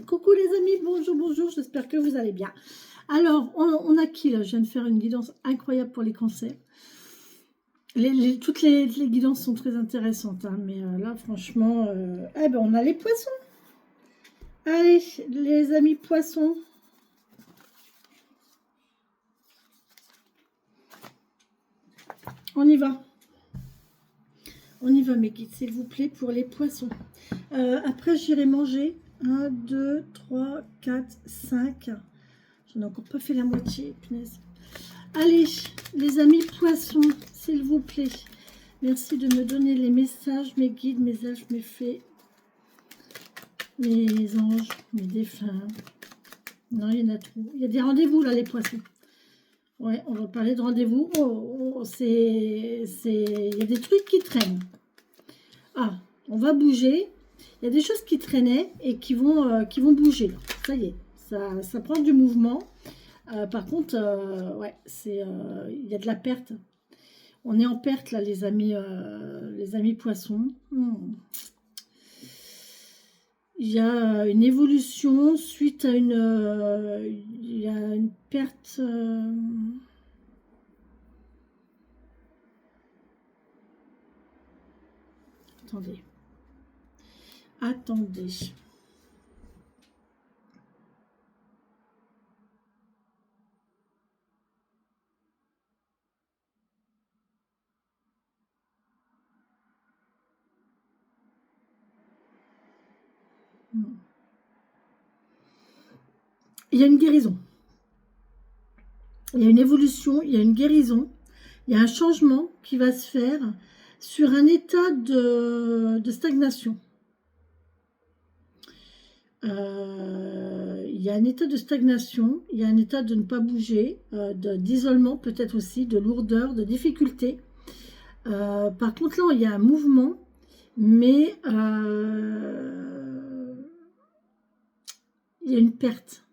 Coucou les amis, bonjour, bonjour, j'espère que vous allez bien. Alors, on a qui là? Je viens de faire une guidance incroyable pour les cancers. Toutes les guidances sont très intéressantes, hein, mais là, franchement, eh ben, on a les poissons. Allez, les amis poissons. On y va. On y va, mes guides, s'il vous plaît, pour les poissons. Après, j'irai manger. 1, 2, 3, 4, 5. J'en ai encore pas fait la moitié, punaise. Allez, les amis poissons, s'il vous plaît. Merci de me donner les messages, mes guides, mes elfes, mes fées, mes anges, mes défunts. Non, il y en a trop. Il y a des rendez-vous là, les poissons. Ouais, on va parler de rendez-vous. Il y a des trucs qui traînent. Ah, on va bouger. Il y a des choses qui traînaient et qui vont bouger. Là. Ça y est, ça prend du mouvement. Par contre, ouais, il y a de la perte. On est en perte là, les amis poissons. Il y a une évolution suite à il y a une perte. Attendez. Attendez. Il y a une guérison. Il y a une évolution, il y a une guérison, il y a un changement qui va se faire sur un état de stagnation. Il y a un état de stagnation, il y a un état de ne pas bouger, d'isolement peut-être aussi, de lourdeur, de difficulté. Par contre là, il y a un mouvement, mais il y a une perte.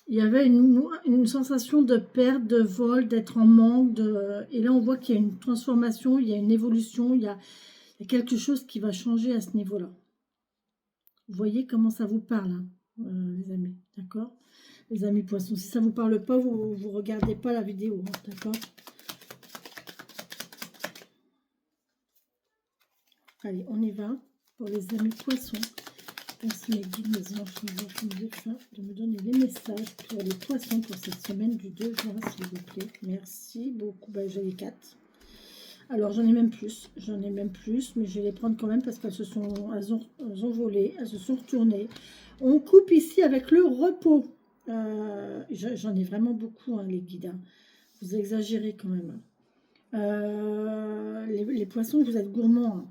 Il y avait une sensation de perte, de vol, d'être en manque. Et là, on voit qu'il y a une transformation, il y a une évolution, il y a quelque chose qui va changer à ce niveau-là. Vous voyez comment ça vous parle, hein, les amis, d'accord? Les amis poissons, si ça ne vous parle pas, vous ne regardez pas la vidéo, hein, d'accord? Allez, on y va pour les amis poissons. Merci mes guides, mes anges, mes défunts de me donner les messages pour les poissons pour cette semaine du 2 juin, s'il vous plaît. Merci beaucoup. Ben, j'ai les 4. Alors j'en ai même plus, mais je vais les prendre quand même parce elles ont volé, elles se sont retournées. On coupe ici avec le repos. J'en ai vraiment beaucoup, hein, les guides. Hein. Vous exagérez quand même. Les poissons, vous êtes gourmands. Hein.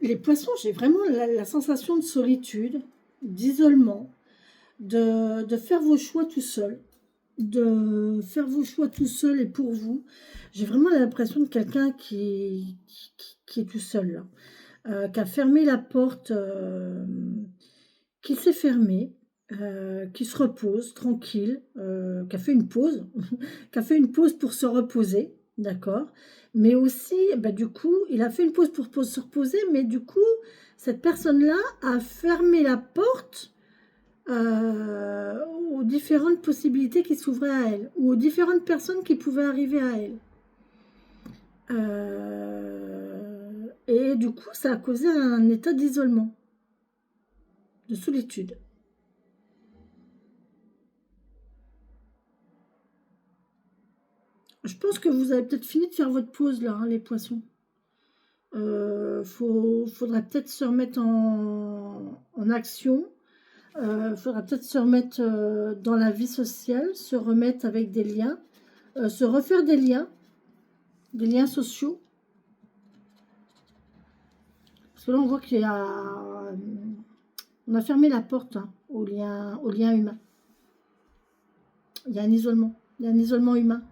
Les poissons, j'ai vraiment la sensation de solitude, d'isolement, de faire vos choix tout seul, de faire vos choix tout seul et pour vous. J'ai vraiment l'impression de quelqu'un qui est tout seul, là, qui a fermé la porte, qui s'est fermé, qui se repose tranquille, qui a fait une pause, qui a fait une pause pour se reposer, d'accord. Mais aussi, bah, du coup, il a fait une pause pour se reposer, mais du coup, cette personne-là a fermé la porte aux différentes possibilités qui s'ouvraient à elle, ou aux différentes personnes qui pouvaient arriver à elle. Et du coup, ça a causé un état d'isolement, de solitude. Je pense que vous avez peut-être fini de faire votre pause là, hein, les poissons. Faudra peut-être se remettre en action. Faudra peut-être se remettre dans la vie sociale, se remettre avec des liens, se refaire des liens sociaux. Parce que là, on voit qu'il y a... On a fermé la porte, hein, aux liens humains. Il y a un isolement. Il y a un isolement humain.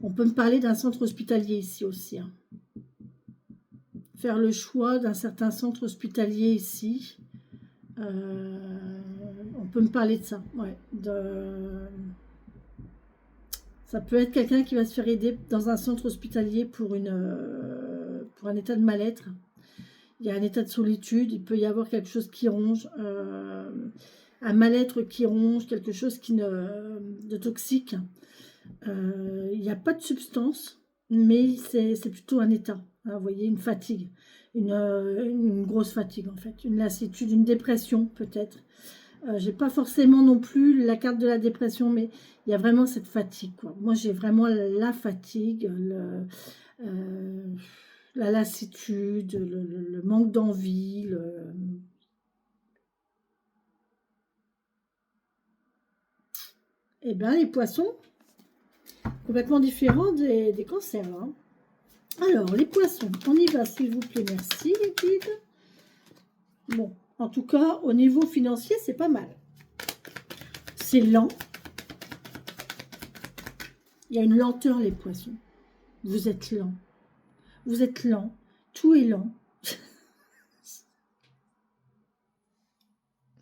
On peut me parler d'un centre hospitalier ici aussi, hein. Faire le choix d'un certain centre hospitalier ici. On peut me parler de ça, ouais. Ça peut être quelqu'un qui va se faire aider dans un centre hospitalier pour un état de mal-être. Il y a un état de solitude, il peut y avoir quelque chose qui ronge, un mal-être qui ronge, quelque chose de toxique. Il n'y a pas de substance, mais c'est plutôt un état, hein, vous voyez, une fatigue, une grosse fatigue en fait, une lassitude, une dépression peut-être. J'ai pas forcément non plus la carte de la dépression, mais il y a vraiment cette fatigue, quoi. Moi, j'ai vraiment la fatigue, la lassitude, le manque d'envie. Eh bien, les poissons, complètement différents des cancers, là, hein. Alors, les poissons, on y va, s'il vous plaît, merci, les guides. Bon, en tout cas, au niveau financier, c'est pas mal. C'est lent. Il y a une lenteur, les poissons. Vous êtes lent. Vous êtes lent. Tout est lent.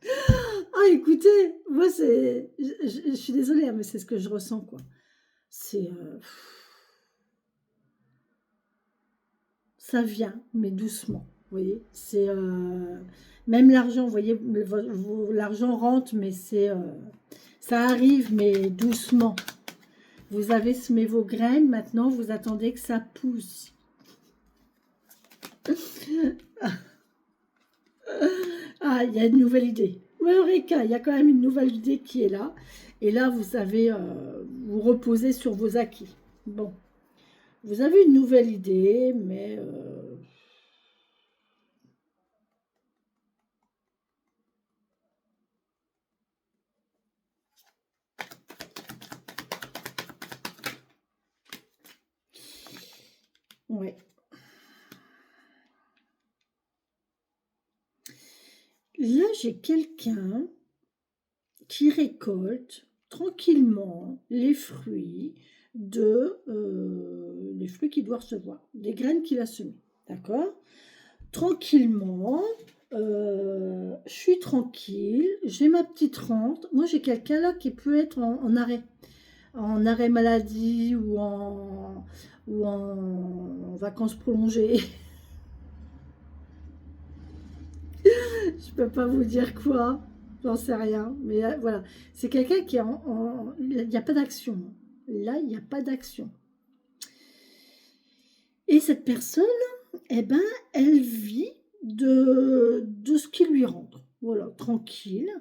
Ah, écoutez, moi, je suis désolée, hein, mais c'est ce que je ressens, quoi. C'est... ça vient, mais doucement, vous voyez. C'est... même l'argent, vous voyez, l'argent rentre, mais ça arrive, mais doucement. Vous avez semé vos graines, maintenant, vous attendez que ça pousse. Ah, il y a une nouvelle idée. Eureka, il y a quand même une nouvelle idée qui est là. Et là, vous savez vous reposer sur vos acquis. Bon, vous avez une nouvelle idée, mais... ouais. Là, j'ai quelqu'un qui récolte tranquillement les fruits les fruits qu'il doit recevoir, des graines qu'il a semées, d'accord? Tranquillement, je suis tranquille, j'ai ma petite rente. Moi, j'ai quelqu'un là qui peut être en arrêt maladie ou en vacances prolongées. Je peux pas vous dire quoi, j'en sais rien, mais voilà, c'est quelqu'un qui est il n'y a pas d'action. Là, il n'y a pas d'action. Et cette personne, eh ben, elle vit de ce qui lui rentre. Voilà, tranquille.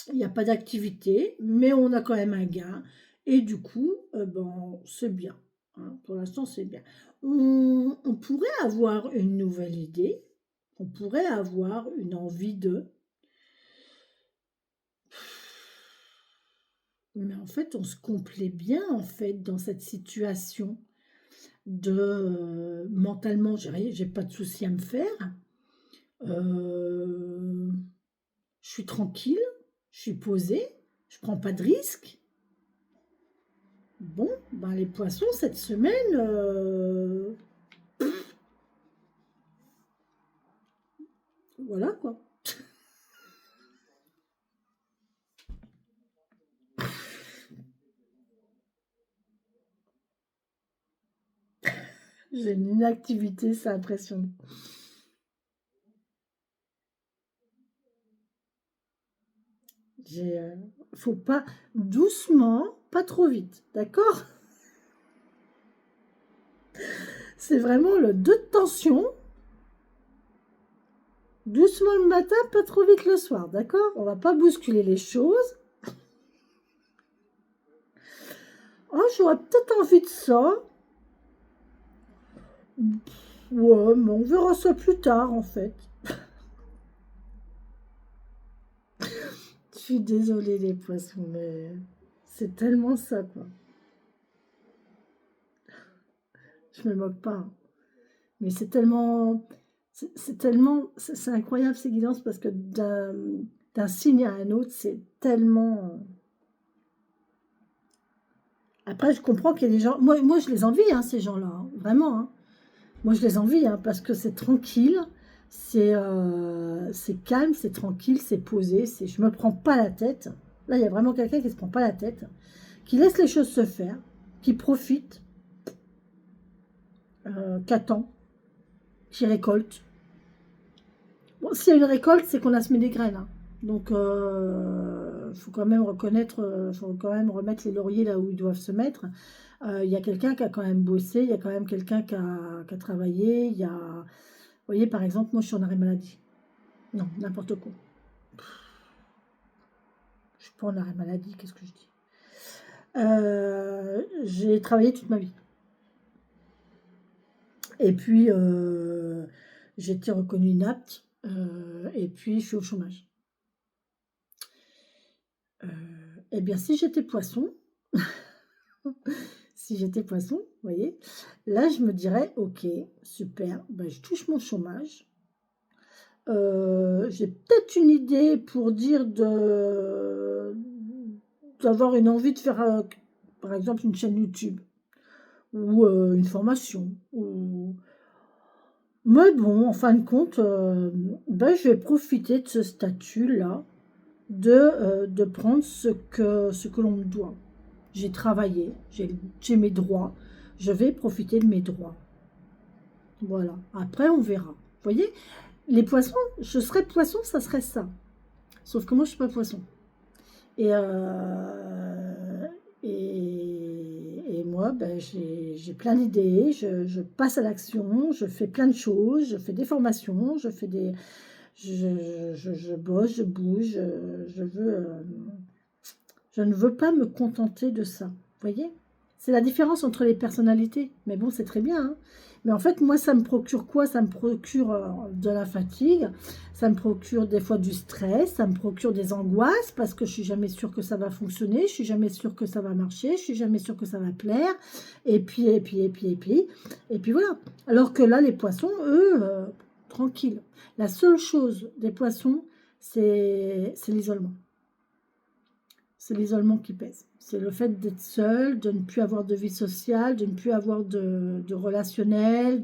Il n'y a pas d'activité, mais on a quand même un gain. Et du coup, ben, c'est bien, hein. Pour l'instant, c'est bien. On pourrait avoir une nouvelle idée. On pourrait avoir une envie de... Mais en fait, on se complaît bien, en fait, dans cette situation mentalement, j'ai pas de souci à me faire. Euh, je suis tranquille, je suis posée, je prends pas de risques. Bon, ben les poissons, cette semaine, voilà quoi. J'ai une inactivité, c'est impressionnant. Faut pas, doucement, pas trop vite, d'accord? C'est vraiment le 2 de tension. Doucement le matin, pas trop vite le soir, d'accord? On va pas bousculer les choses. Oh, j'aurais peut-être envie de ça. Ouais, mais on verra ça plus tard, en fait. Je suis désolée, les poissons, mais c'est tellement ça, quoi. Je me moque pas, hein. Mais c'est tellement... C'est incroyable, ces guidances, parce que d'un signe à un autre, c'est tellement... Après, je comprends qu'il y a des gens... Moi je les envie, hein, ces gens-là, hein, vraiment. Hein. Moi, je les envie, hein, parce que c'est tranquille, c'est calme, c'est tranquille, c'est posé, je me prends pas la tête. Là, il y a vraiment quelqu'un qui se prend pas la tête, qui laisse les choses se faire, qui profite, qui attend, qui récolte. Bon, s'il y a une récolte, c'est qu'on a semé des graines. Hein. Donc, faut quand même reconnaître, faut quand même remettre les lauriers là où ils doivent se mettre. Il y a quelqu'un qui a quand même bossé, il y a quand même quelqu'un qui a travaillé. Il y a, vous voyez, par exemple, moi, je suis en arrêt maladie. Non, n'importe quoi. Je suis pas en arrêt maladie, qu'est-ce que je dis? J'ai travaillé toute ma vie. Et puis, j'ai été reconnue inapte. Et puis, je suis au chômage. Eh bien, si j'étais poisson, si j'étais poisson, vous voyez, là, je me dirais, ok, super, ben, je touche mon chômage. J'ai peut-être une idée pour dire d'avoir une envie de faire, par exemple, une chaîne YouTube ou une formation. Mais bon, en fin de compte, ben, je vais profiter de ce statut-là de prendre ce que l'on me doit. J'ai travaillé, j'ai mes droits, je vais profiter de mes droits. Voilà, après on verra. Vous voyez, les poissons, je serais poisson, ça serait ça. Sauf que moi, je suis pas poisson. Et, et moi, ben, j'ai plein d'idées, je passe à l'action, je fais plein de choses, je fais des formations, je fais des... Je bosse, je bouge, je ne veux pas me contenter de ça. Vous voyez? C'est la différence entre les personnalités. Mais bon, c'est très bien. Hein. Mais en fait, moi, ça me procure quoi? Ça me procure de la fatigue, ça me procure des fois du stress, ça me procure des angoisses parce que je suis jamais sûre que ça va fonctionner, je suis jamais sûre que ça va marcher, je suis jamais sûre que ça va plaire. Et puis, et puis voilà. Alors que là, les poissons, eux, tranquilles. La seule chose des poissons, c'est l'isolement. C'est l'isolement qui pèse. C'est le fait d'être seul, de ne plus avoir de vie sociale, de ne plus avoir de relationnel.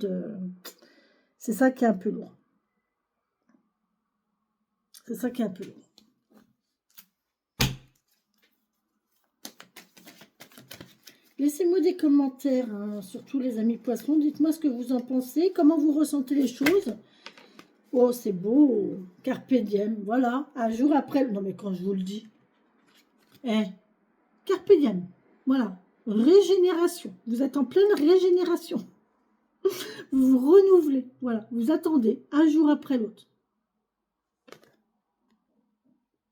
C'est ça qui est un peu lourd. C'est ça qui est un peu lourd. Laissez-moi des commentaires, hein, surtout les amis poissons. Dites-moi ce que vous en pensez, comment vous ressentez les choses. Oh, c'est beau. Carpe diem, voilà. Un jour après... Non, mais quand je vous le dis. Eh, carpe diem, voilà. Régénération. Vous êtes en pleine régénération. Vous vous renouvelez, voilà, vous attendez un jour après l'autre.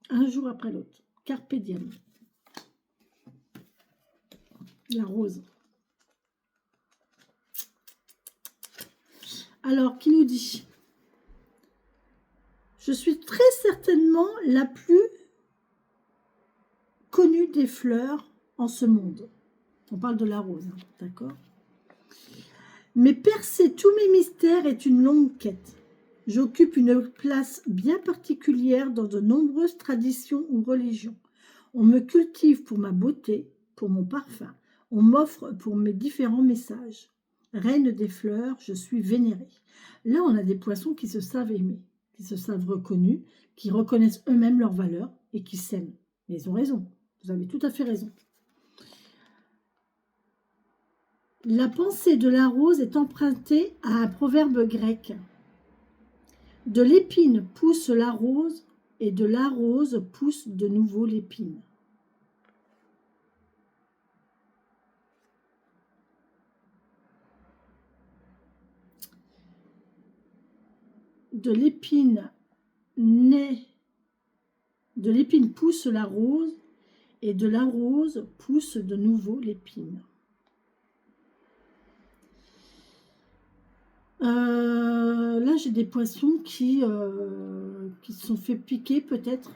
Un jour après l'autre. Carpe diem. La rose. Alors, qui nous dit? Je suis très certainement la plus connue des fleurs en ce monde. On parle de la rose, hein, d'accord? Mais percer tous mes mystères est une longue quête. J'occupe une place bien particulière dans de nombreuses traditions ou religions. On me cultive pour ma beauté, pour mon parfum. On m'offre pour mes différents messages. Reine des fleurs, je suis vénérée. Là, on a des poissons qui se savent aimer, qui se savent reconnus, qui reconnaissent eux-mêmes leur valeur et qui s'aiment. Mais ils ont raison. Vous avez tout à fait raison. La pensée de la rose est empruntée à un proverbe grec. De l'épine pousse la rose et de la rose pousse de nouveau l'épine. De l'épine naît, de l'épine pousse la rose et de la rose pousse de nouveau l'épine. Là, j'ai des poissons qui se sont fait piquer peut-être,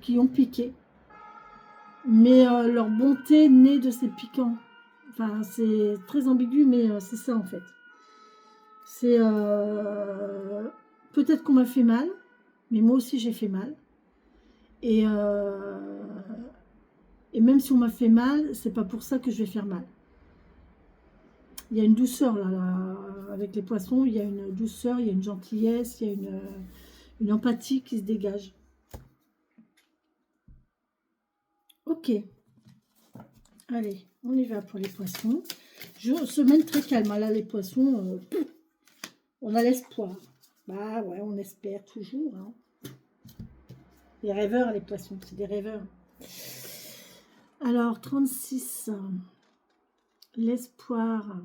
qui ont piqué. Mais leur bonté naît de ces piquants. Enfin, c'est très ambigu, mais c'est ça en fait. C'est peut-être qu'on m'a fait mal, mais moi aussi j'ai fait mal. Et Et même si on m'a fait mal, c'est pas pour ça que je vais faire mal. Il y a une douceur là, avec les poissons, il y a une douceur, il y a une gentillesse, il y a une empathie qui se dégage. Ok, allez, on y va pour les poissons. Semaine très calme, là les poissons, on a l'espoir. Bah ouais, on espère toujours. Hein. Les rêveurs, les poissons, c'est des rêveurs. Alors, 36, l'espoir.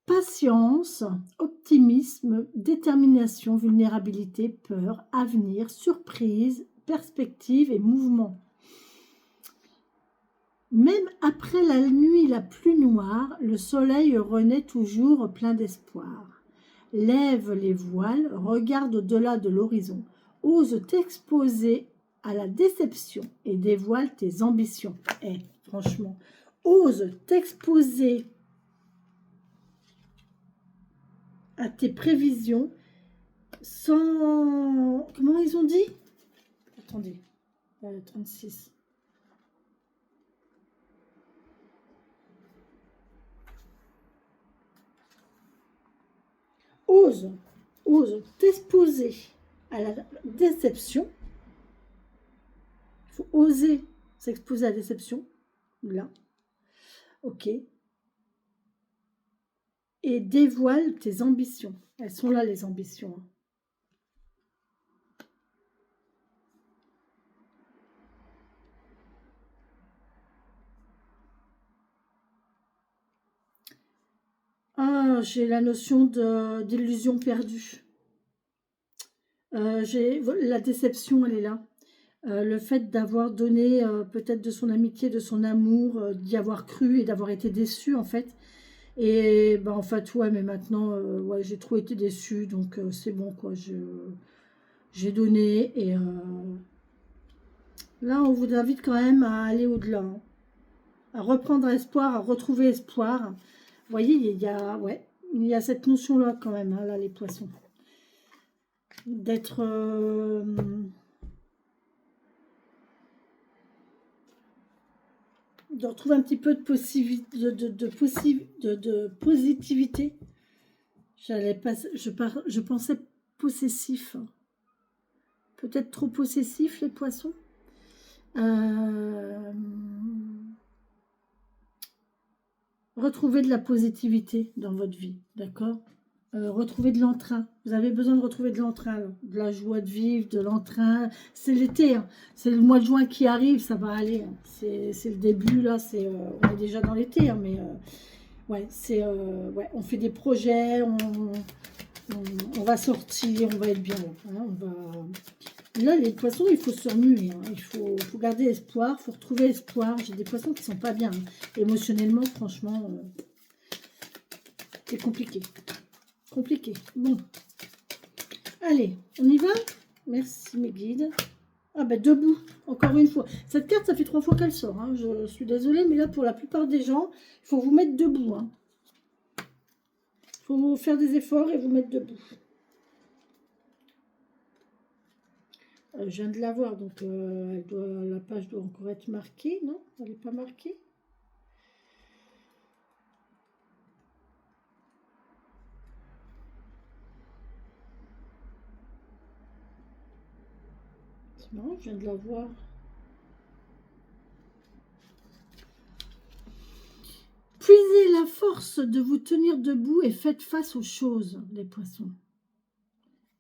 Patience, optimisme, détermination, vulnérabilité, peur, avenir, surprise, perspective et mouvement. Même après la nuit la plus noire, le soleil renaît toujours plein d'espoir. Lève les voiles, regarde au-delà de l'horizon, ose t'exposer à la déception et dévoile tes ambitions. Franchement, ose t'exposer à tes prévisions sans... Comment ils ont dit? Attendez, 36. Ose t'exposer à la déception. Il faut oser s'exposer à la déception. Là. Ok. Et dévoile tes ambitions. Elles sont là, les ambitions. Ah, j'ai la notion d'illusion perdue. La déception, elle est là. Le fait d'avoir donné peut-être de son amitié, de son amour, d'y avoir cru et d'avoir été déçu, en fait. Et en fait, ouais, mais maintenant, ouais, j'ai trop été déçue, donc c'est bon, quoi. J'ai donné, et là, on vous invite quand même à aller au-delà, hein, à reprendre espoir, à retrouver espoir. Vous voyez, il y a cette notion-là quand même, hein, là, les poissons. D'être... de retrouver un petit peu de positivité. Je pensais possessif. Peut-être trop possessif, les poissons. Retrouvez de la positivité dans votre vie, d'accord? Retrouvez de l'entrain. Vous avez besoin de retrouver de l'entrain, de la joie de vivre, de l'entrain. C'est l'été, hein. C'est le mois de juin qui arrive, ça va aller. Hein. C'est le début, là. On est déjà dans l'été, hein, mais ouais, ouais, on fait des projets, on va sortir, on va être bien. Hein, Là, les poissons, il faut se remuer. Hein. Il faut garder espoir, il faut retrouver espoir. J'ai des poissons qui ne sont pas bien. Hein. Émotionnellement, franchement, c'est compliqué. Compliqué. Bon. Allez, on y va? Merci mes guides. Ah ben, debout, encore une fois. Cette carte, ça fait 3 fois qu'elle sort. Hein. Je suis désolée, mais là, pour la plupart des gens, il faut vous mettre debout. Hein. Il faut faire des efforts et vous mettre debout. Je viens de la voir, donc la page doit encore être marquée, non? Elle n'est pas marquée? C'est marrant, je viens de la voir. Puisez la force de vous tenir debout et faites face aux choses, les poissons.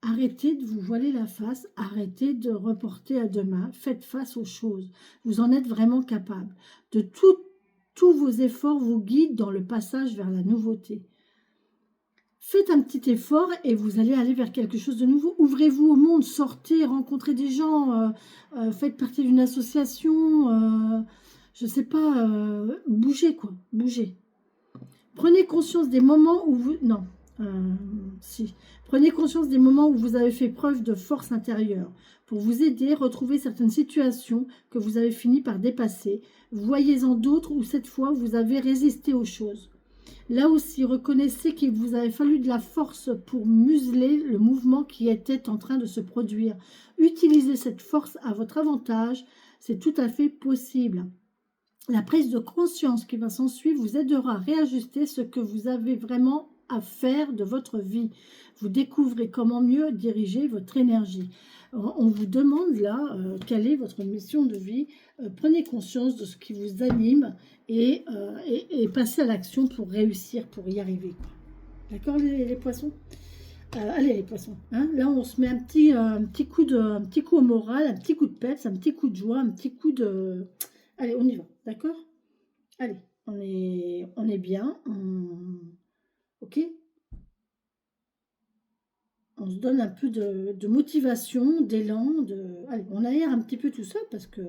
Arrêtez de vous voiler la face, arrêtez de reporter à demain, faites face aux choses. Vous en êtes vraiment capable. Tous vos efforts vous guident dans le passage vers la nouveauté. Faites un petit effort et vous allez aller vers quelque chose de nouveau. Ouvrez-vous au monde, sortez, rencontrez des gens, faites partie d'une association, je ne sais pas, bougez quoi, bougez. Prenez conscience des moments où vous... Non, si. Prenez conscience des moments où vous avez fait preuve de force intérieure pour vous aider à retrouver certaines situations que vous avez fini par dépasser. Voyez-en d'autres où cette fois vous avez résisté aux choses. Là aussi, reconnaissez qu'il vous avait fallu de la force pour museler le mouvement qui était en train de se produire. Utilisez cette force à votre avantage, c'est tout à fait possible. La prise de conscience qui va s'ensuivre vous aidera à réajuster ce que vous avez vraiment à faire de votre vie. Vous découvrez comment mieux diriger votre énergie. On vous demande là, quelle est votre mission de vie. Prenez conscience de ce qui vous anime et passez à l'action pour réussir, pour y arriver. D'accord les poissons? Allez les poissons, hein, là on se met un petit coup au moral, un petit coup de peps, un petit coup de joie, un petit coup de... Allez, on y va, d'accord? Allez, on est bien, ok? On se donne un peu de motivation, d'élan, Allez, on aère un petit peu tout ça parce que...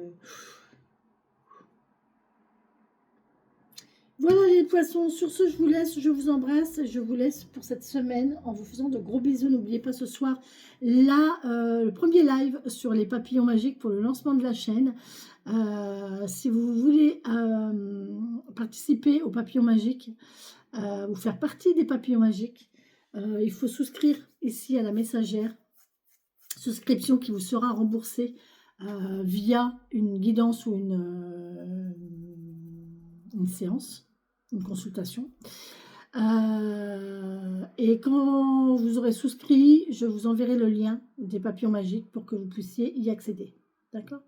Voilà les poissons, sur ce je vous laisse, je vous embrasse, je vous laisse pour cette semaine en vous faisant de gros bisous. N'oubliez pas ce soir le premier live sur les papillons magiques pour le lancement de la chaîne. Si vous voulez participer aux papillons magiques, ou faire partie des papillons magiques, il faut souscrire ici à la messagère, souscription qui vous sera remboursée via une guidance ou une séance, une consultation. Et quand vous aurez souscrit, je vous enverrai le lien des papillons magiques pour que vous puissiez y accéder. D'accord?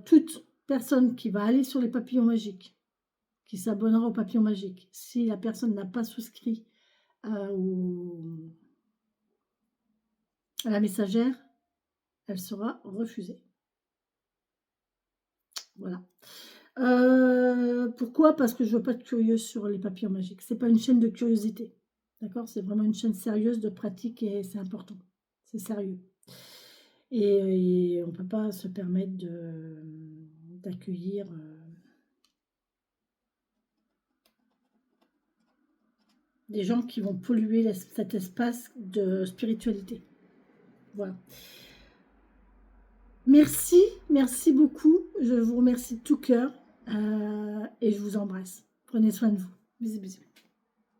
Toute personne qui va aller sur les papillons magiques, qui s'abonnera aux papillons magiques, si la personne n'a pas souscrit à la messagère, elle sera refusée. Voilà. Pourquoi? Parce que je ne veux pas de curieux sur les papillons magiques. Ce n'est pas une chaîne de curiosité. D'accord? C'est vraiment une chaîne sérieuse de pratique et c'est important. C'est sérieux. Et on ne peut pas se permettre d'accueillir des gens qui vont polluer cet espace de spiritualité. Voilà. Merci, merci beaucoup. Je vous remercie de tout cœur et je vous embrasse. Prenez soin de vous. Bisous, bisous.